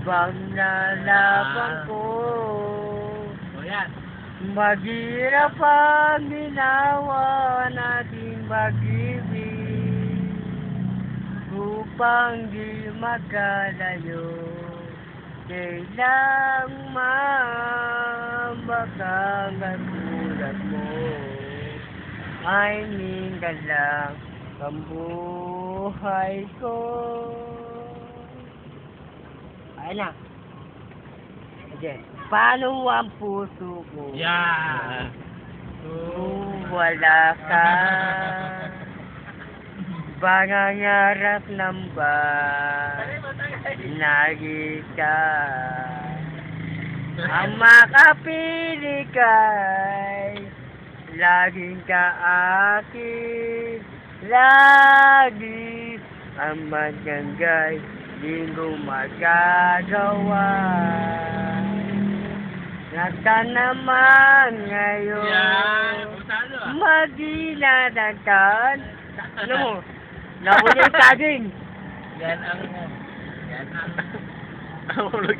Habang nalaban ko, O yan. maghirap ang ginawa nating pag-ibig upang di magkalayo. Kailang mabakang katulad mo ay minsan lang ang buhay ko. Ayun na. Okay. Paano ang puso ko? Yan. Kung wala ka, pangangarap ng ba lagi ka ang makapili kay laging kaakin lagi ang maganggay di ko magagawa nasa naman ngayon Yan. Usalo ah. magdinadakan ano mo nahuli yung saging Yan ang... Yan ang... Nahulog